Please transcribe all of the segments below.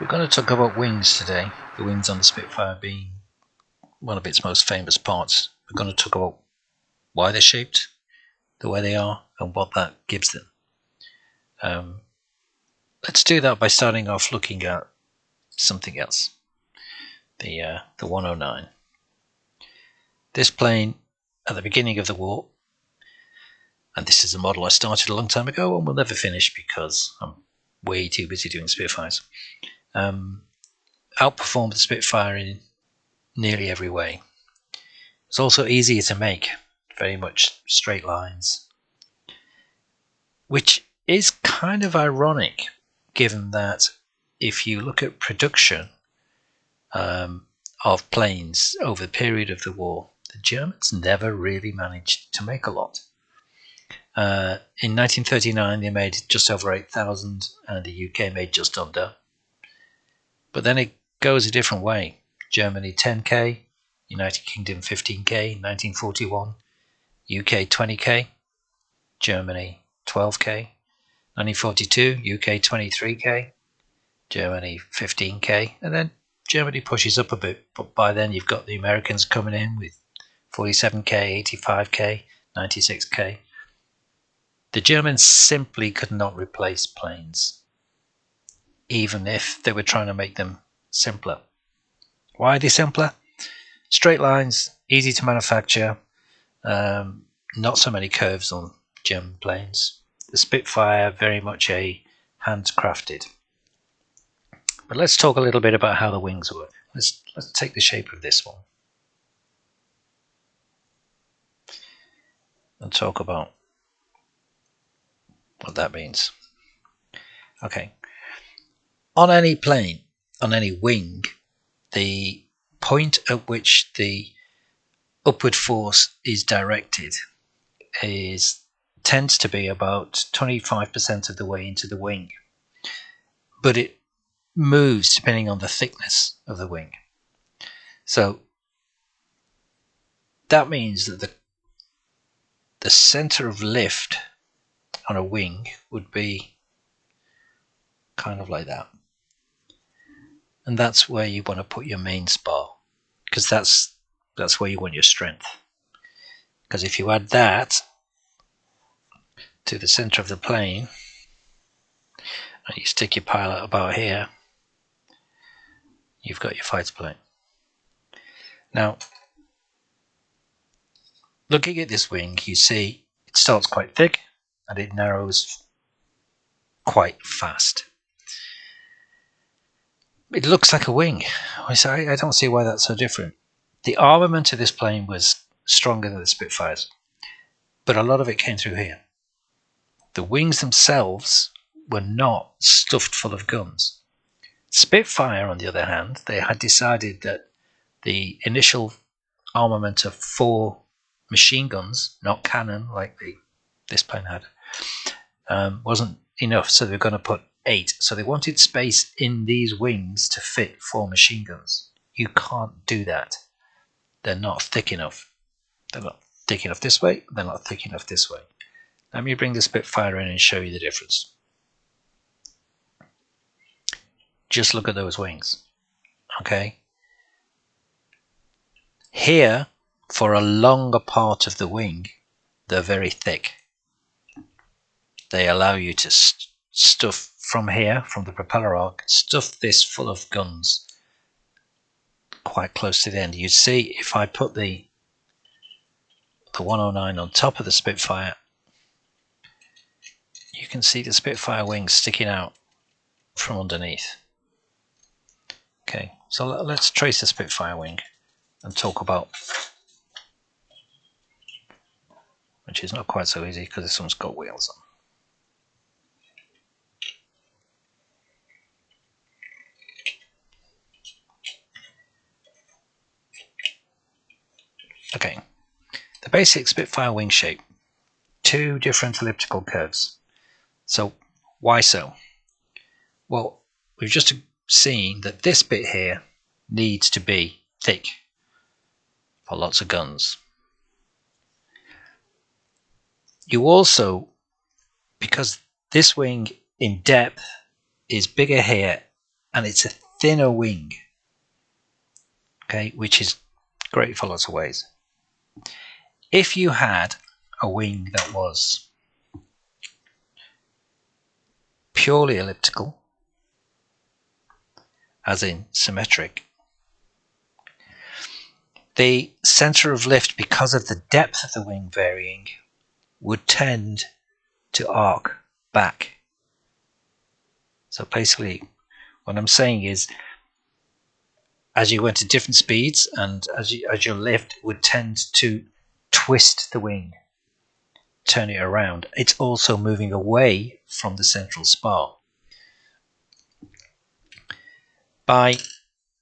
We're going to talk about wings today, the wings on the Spitfire being one of its most famous parts. We're going to talk about why they're shaped the way they are and what that gives them. Let's do that by starting off looking at something else, the 109. This plane at the beginning of the war, and this is a model I started a long time ago and will never finish because I'm way too busy doing Spitfires, outperformed the Spitfire in nearly every way. It's also easier to make, very much straight lines, which is kind of ironic given that if you look at production of planes over the period of the war, the Germans never really managed to make a lot. In 1939 they made just over 8,000 and the UK made just under. But then it goes a different way. Germany 10k, United Kingdom 15k, 1941, UK 20k, Germany 12k, 1942, UK 23k, Germany 15k, and then Germany pushes up a bit, but by then you've got the Americans coming in with 47k, 85k, 96k. The Germans simply could not replace planes, even if they were trying to make them simpler. Why are they simpler? Straight lines, easy to manufacture, not so many curves on German planes. The Spitfire, very much a handcrafted. But let's talk a little bit about how the wings work. Let's take the shape of this one and talk about what that means. Okay. On any plane, on any wing, the point at which the upward force is directed tends to be about 25% of the way into the wing, but it moves depending on the thickness of the wing. So that means that the center of lift on a wing would be kind of like that. And that's where you want to put your main spar, because that's where you want your strength. Because if you add that to the center of the plane and you stick your pilot about here, you've got your fighter plane. Now, looking at this wing, you see it starts quite thick and it narrows quite fast. It looks like a wing. I don't see why that's so different. The armament of this plane was stronger than the Spitfires, but a lot of it came through here. The wings themselves were not stuffed full of guns. Spitfire, on the other hand, they had decided that the initial armament of 4 machine guns, not cannon like this plane had, wasn't enough, so they were going to put 8. So they wanted space in these wings to fit 4 machine guns. You can't do that. They're not thick enough. They're not thick enough this way, they're not thick enough this way. Let me bring the Spitfire in and show you the difference. Just look at those wings. Okay? Here, for a longer part of the wing, they're very thick. They allow you to stuff from here, from the propeller arc, stuff this full of guns quite close to the end. You see, if I put the 109 on top of the Spitfire, you can see the Spitfire wings sticking out from underneath. Okay, so let's trace the Spitfire wing and talk about, which is not quite so easy because this one's got wheels on. Okay, the basic Spitfire wing shape, 2 different elliptical curves. So why so? Well, we've just seen that this bit here needs to be thick for lots of guns. You also, because this wing in depth is bigger here and it's a thinner wing, okay, which is great for lots of ways. If you had a wing that was purely elliptical, as in symmetric, the center of lift, because of the depth of the wing varying, would tend to arc back. So basically what I'm saying is, as you went to different speeds and as your lift would tend to twist the wing, turn it around, it's also moving away from the central spar. By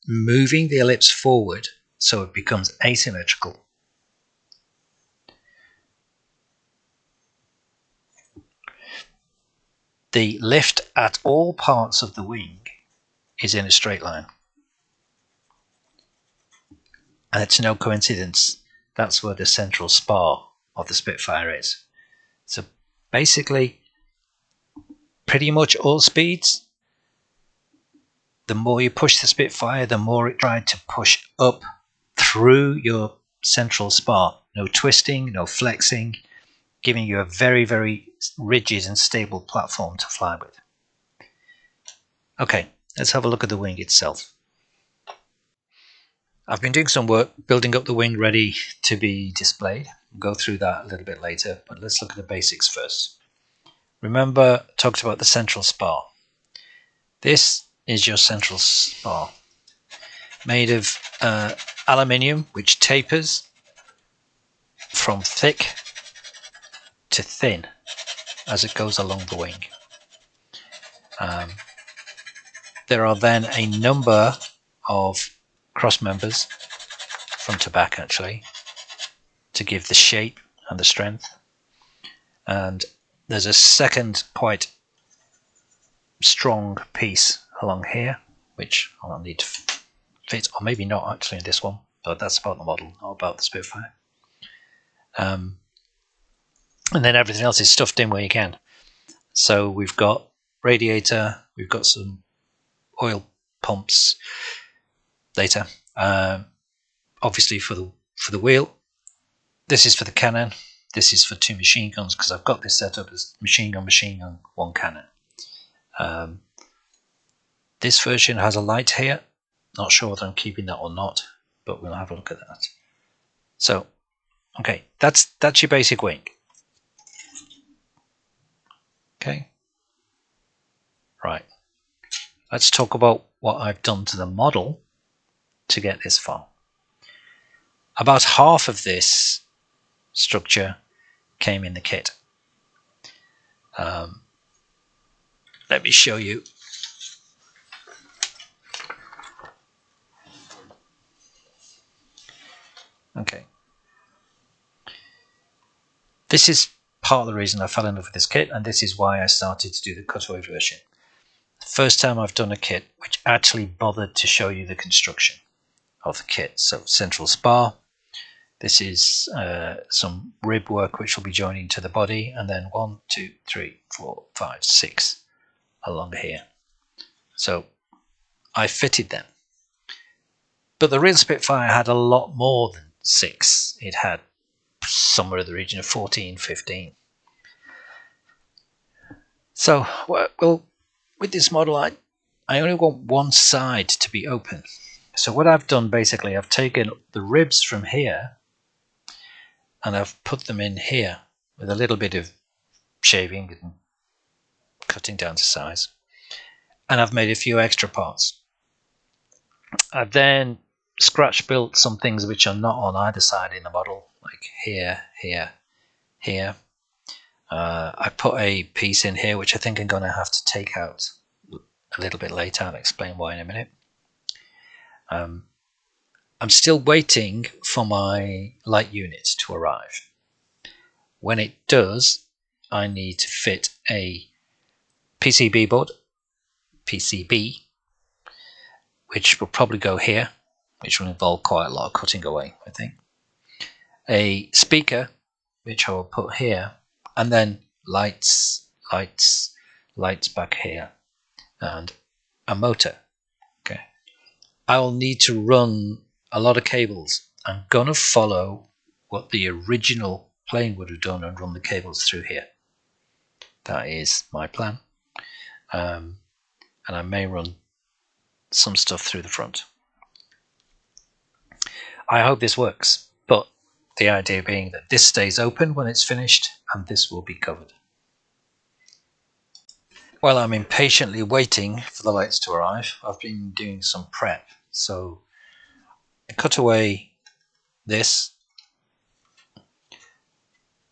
moving the ellipse forward so it becomes asymmetrical, the lift at all parts of the wing is in a straight line. And it's no coincidence that's where the central spar of the Spitfire is. So basically, pretty much all speeds, the more you push the Spitfire, the more it tried to push up through your central spar. No twisting, no flexing, giving you a very, very rigid and stable platform to fly with. Okay, let's have a look at the wing itself. I've been doing some work building up the wing ready to be displayed. We'll go through that a little bit later, but let's look at the basics first. Remember, I talked about the central spar. This is your central spar, made of aluminium, which tapers from thick to thin as it goes along the wing. There are then a number of cross members, front to back actually, to give the shape and the strength. And there's a second quite strong piece along here, which I'll need to fit, or maybe not actually in this one, but that's about the model, not about the Spitfire. And then everything else is stuffed in where you can. So we've got radiator, we've got some oil pumps later. Obviously for the wheel, this is for the cannon. This is for 2 machine guns, because I've got this set up as machine gun, 1 cannon. This version has a light here. Not sure whether I'm keeping that or not, but we'll have a look at that. So, okay, that's your basic wing. Okay, right. Let's talk about what I've done to the model to get this far. About half of this structure came in the kit. Let me show you. Okay. This is part of the reason I fell in love with this kit, and this is why I started to do the cutaway version. The first time I've done a kit which actually bothered to show you the construction of the kit. So central spar. This is some rib work which will be joining to the body, and then 1, 2, 3, 4, 5, 6 along here. So I fitted them. But the real Spitfire had a lot more than 6. It had somewhere in the region of 14, 15. So, well, with this model, I only want one side to be open. So what I've done, basically, I've taken the ribs from here and I've put them in here with a little bit of shaving and cutting down to size. And I've made a few extra parts. I've then scratch built some things which are not on either side in the model, like here, here, here. I put a piece in here which I think I'm going to have to take out a little bit later. I'll explain why in a minute. I'm still waiting for my light unit to arrive. When it does, I need to fit a PCB board, PCB, which will probably go here, which will involve quite a lot of cutting away, I think. A speaker, which I will put here, and then lights back here, and a motor, I'll need to run a lot of cables. I'm going to follow what the original plane would have done and run the cables through here. That is my plan. And I may run some stuff through the front. I hope this works, but the idea being that this stays open when it's finished and this will be covered. While I'm impatiently waiting for the lights to arrive, I've been doing some prep. So I cut away this,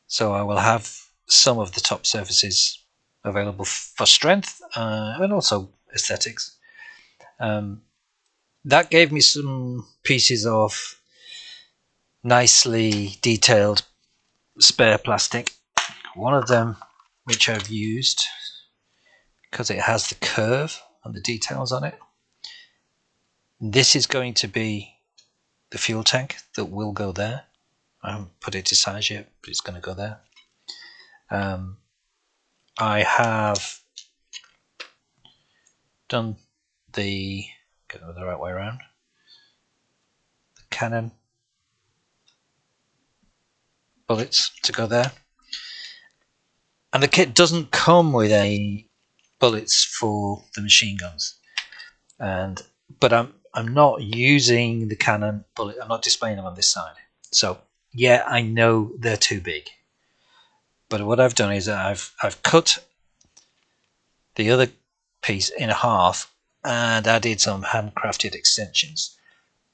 so I will have some of the top surfaces available for strength and also aesthetics. That gave me some pieces of nicely detailed spare plastic. One of them, which I've used because it has the curve and the details on it. This is going to be the fuel tank that will go there. I haven't put it to size yet, but it's going to go there. I have done the, get it the right way around, the cannon bullets to go there. And the kit doesn't come with any bullets for the machine guns. But I'm not using the cannon bullet. I'm not displaying them on this side. So yeah, I know they're too big. But what I've done is I've cut the other piece in half and added some handcrafted extensions.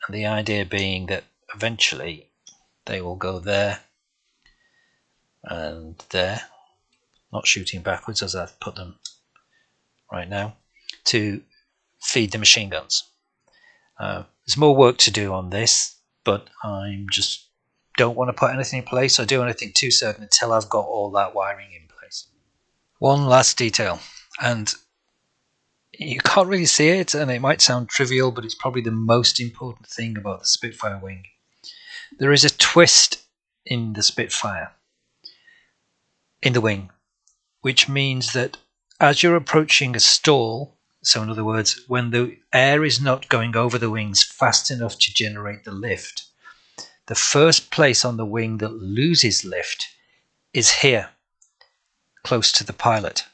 And the idea being that eventually they will go there and there, not shooting backwards as I've put them right now, to feed the machine guns. There's more work to do on this, but I'm just don't want to put anything in place or do anything too certain until I've got all that wiring in place. One last detail, and you can't really see it, and it might sound trivial, but it's probably the most important thing about the Spitfire wing. There is a twist in the Spitfire, in the wing, which means that as you're approaching a stall, so in other words, when the air is not going over the wings fast enough to generate the lift, the first place on the wing that loses lift is here, close to the pilot.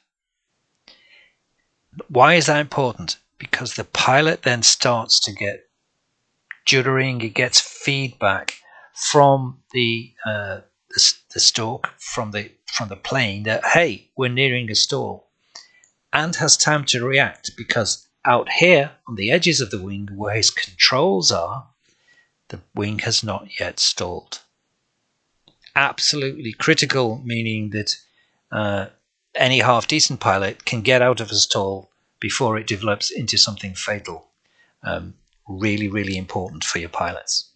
Why is that important? Because the pilot then starts to get juddering, it gets feedback from the stalk, from the plane, that hey, we're nearing a stall, and has time to react, because out here on the edges of the wing where his controls are, the wing has not yet stalled. Absolutely critical, meaning that any half-decent pilot can get out of a stall before it develops into something fatal. Really, really important for your pilots.